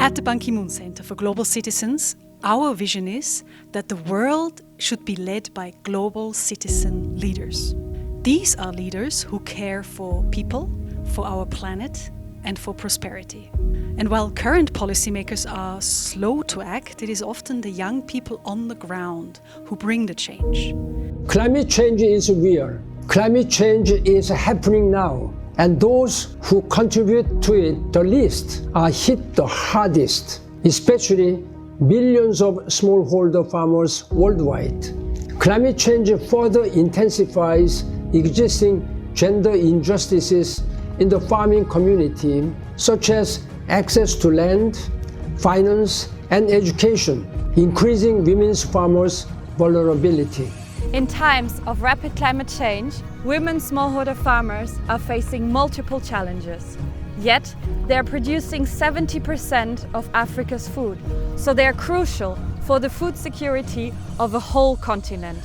At the Ban Ki-moon Center for Global Citizens, our vision is that the world should be led by global citizen leaders. These are leaders who care for people, for our planet, and for prosperity. And while current policymakers are slow to act, it is often the young people on the ground who bring the change. Climate change is real. Climate change is happening now. And those who contribute to it the least are hit the hardest, especially millions of smallholder farmers worldwide. Climate change further intensifies existing gender injustices in the farming community, such as access to land, finance, and education, increasing women's farmers' vulnerability. In times of rapid climate change, women smallholder farmers are facing multiple challenges. Yet, they are producing 70% of Africa's food, so they are crucial for the food security of a whole continent.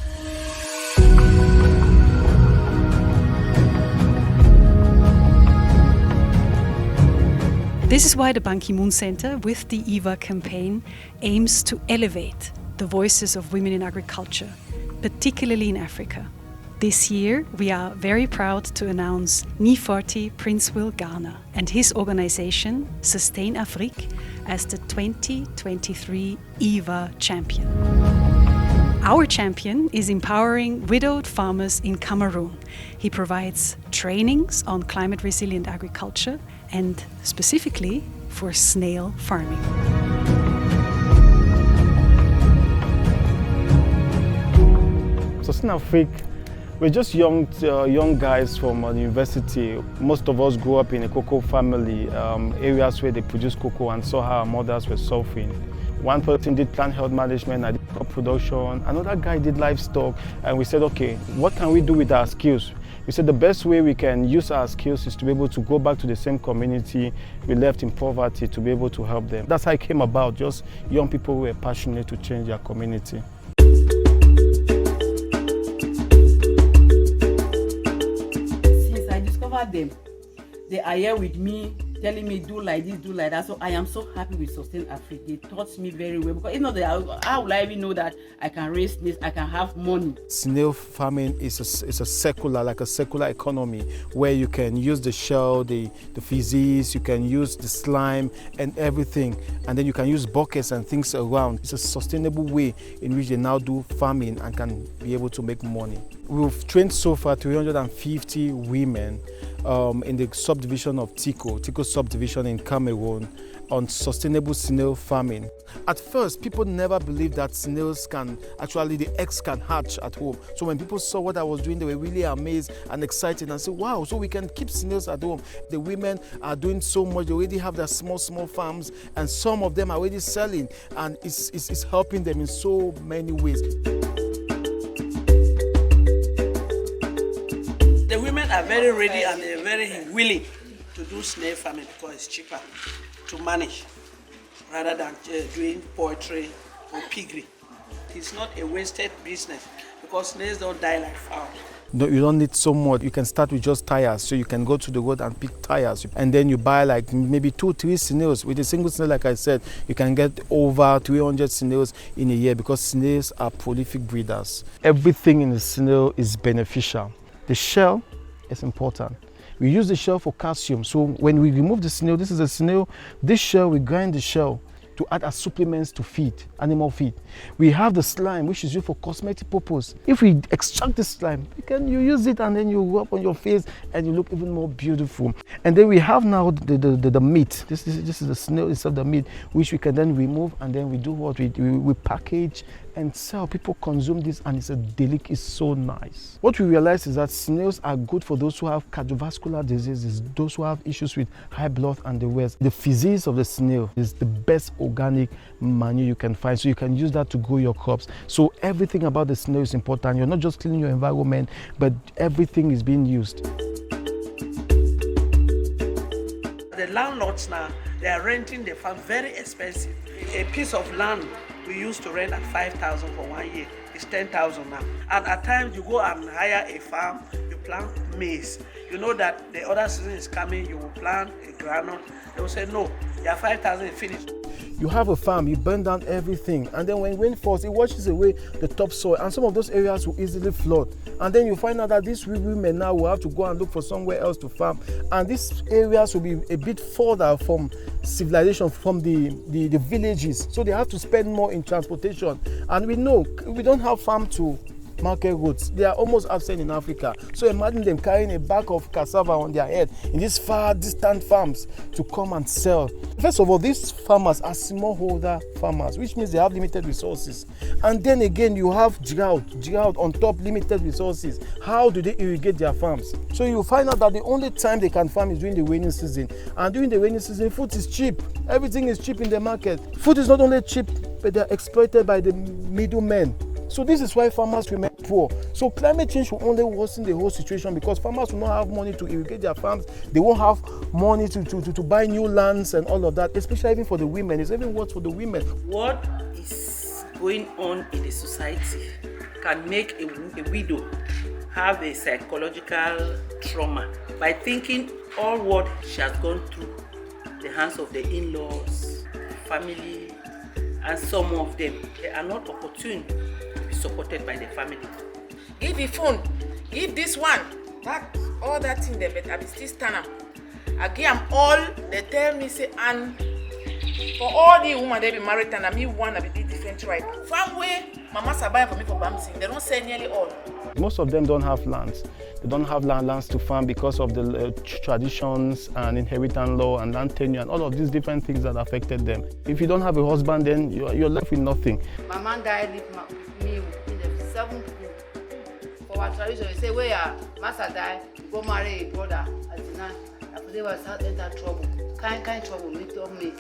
This is why the Ban Ki-moon Center, with the EVA campaign, aims to elevate the voices of women in agriculture, particularly in Africa. This year, we are very proud to announce Njieforti Princewill Gana and his organization, SustainAfric, as the 2023 EVA champion. Our champion is empowering widowed farmers in Cameroon. He provides trainings on climate-resilient agriculture and specifically for snail farming. SustainAfric, we're just young guys from the university. Most of us grew up in a cocoa family, areas where they produce cocoa, and saw how our mothers were suffering. One person did plant health management, I did crop production, another guy did livestock, and we said, okay, what can we do with our skills? We said the best way we can use our skills is to be able to go back to the same community we left in poverty, to be able to help them. That's how it came about, just young people who were passionate to change their community. Since I discovered them, they are here with me, telling me do like this, do like that. So I am so happy with SustainAfric. They taught me very well, because if not, how will I even know that I can raise this, I can have money? Snail farming is a circular economy, where you can use the shell, the feces, you can use the slime and everything, and then you can use buckets and things around. It's a sustainable way in which they now do farming and can be able to make money. We've trained so far 350 women in the subdivision of Tico subdivision in Cameroon, on sustainable snail farming. At first, people never believed that snails can actually, the eggs can hatch at home. So when people saw what I was doing, they were really amazed and excited and said, wow, so we can keep snails at home. The women are doing so much. They already have their small farms, and some of them are already selling, and it's helping them in so many ways. The women are very ready and they're very willing to do snail farming because it's cheaper to manage rather than doing poultry or piggery. It's not a wasted business because snails don't die like fowl. No, you don't need so much. You can start with just tires. So you can go to the road and pick tires. And then you buy like maybe 2-3 snails. With a single snail, like I said, you can get over 300 snails in a year, because snails are prolific breeders. Everything in the snail is beneficial. The shell is important. We use the shell for calcium. So when we remove the snail, this is a snail, this shell, we grind the shell to add as supplements to feed, animal feed. We have the slime, which is used for cosmetic purpose. If we extract the slime, you use it and then you rub on your face and you look even more beautiful. And then we have now the meat. This is the snail itself, the meat, which we can then remove, and then we do what we package and sell. People consume this, and it's a delicacy. It's so nice. What we realize is that snails are good for those who have cardiovascular diseases, those who have issues with high blood and the rest. The feces of the snail is the best organic manure you can find, so you can use that to grow your crops. So everything about the snail is important. You're not just cleaning your environment, but everything is being used. The landlords now, they are renting the farm very expensive. A piece of land we used to rent at 5,000 for 1 year. It's 10,000 now. And at times you go and hire a farm, you plant maize. You know that the other season is coming, you will plant a groundnut. They will say, no, your 5,000 is finished. You have a farm, you burn down everything, and then when rain falls, it washes away the topsoil, and some of those areas will easily flood. And then you find out that these women now will have to go and look for somewhere else to farm, and these areas will be a bit further from civilization, from the villages, so they have to spend more in transportation. And we know we don't have farm to market roads. They are almost absent in Africa. So imagine them carrying a bag of cassava on their head in these far distant farms to come and sell. First of all, these farmers are smallholder farmers, which means they have limited resources. And then again, you have drought on top, limited resources. How do they irrigate their farms? So you find out that the only time they can farm is during the rainy season. And during the rainy season, food is cheap. Everything is cheap in the market. Food is not only cheap, but they're exploited by the middlemen. So this is why farmers remain poor. So climate change will only worsen the whole situation, because farmers will not have money to irrigate their farms. They won't have money to buy new lands and all of that, especially even for the women. It's even worse for the women. What is going on in the society can make a widow have a psychological trauma by thinking all what she has gone through, the hands of the in-laws, family, and some of them, they are not opportune to be supported by the family. Give the phone, give this one, that, all that thing, but I be still stand up. I give them all, they tell me, say, and for all the women they be married, and I me one, I be different tribe. From where Mama Sabaya for me for Bamsing, they don't say nearly all. Most of them don't have lands. They don't have lands to farm because of the traditions and inheritance law and land tenure and all of these different things that affected them. If you don't have a husband, then you're left with nothing. My man died with me in the 7th group. For our tradition, they say, where your master died, go marry a brother. As the night, after they were enter trouble. Kind trouble, meet on me.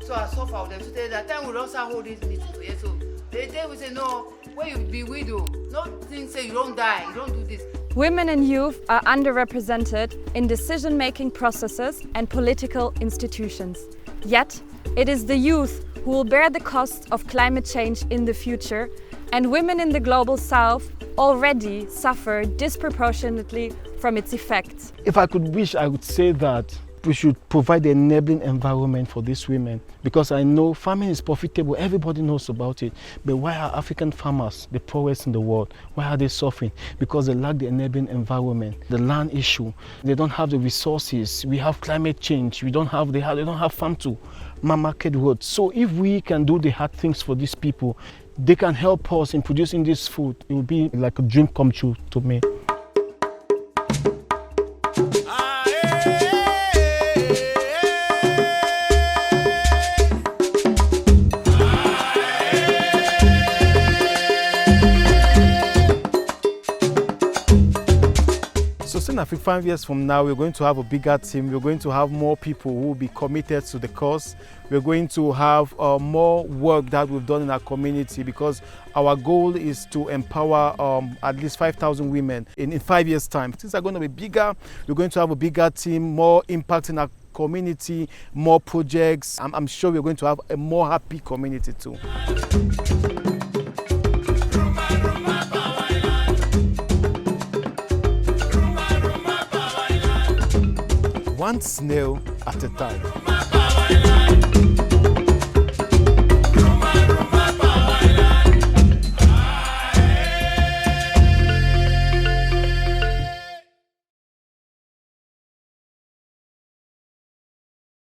So I suffer with them. So that time we also hold this meeting to you. So they tell we say, no, when you be widow, no thing say you don't die, you don't do this. Women and youth are underrepresented in decision-making processes and political institutions. Yet, it is the youth who will bear the cost of climate change in the future, and women in the global south already suffer disproportionately from its effects. If I could wish, I would say that we should provide the enabling environment for these women, because I know farming is profitable, everybody knows about it. But why are African farmers the poorest in the world? Why are they suffering? Because they lack the enabling environment. The land issue, they don't have the resources. We have climate change, they don't have farm to market roads. So if we can do the hard things for these people, they can help us in producing this food. It will be like a dream come true to me. SustainAfric 5 years from now, we're going to have a bigger team. We're going to have more people who will be committed to the cause. We're going to have more work that we've done in our community, because our goal is to empower at least 5,000 women in 5 years' time. Things are going to be bigger. We're going to have a bigger team, more impact in our community, more projects. I'm sure we're going to have a more happy community too. One snail at a time.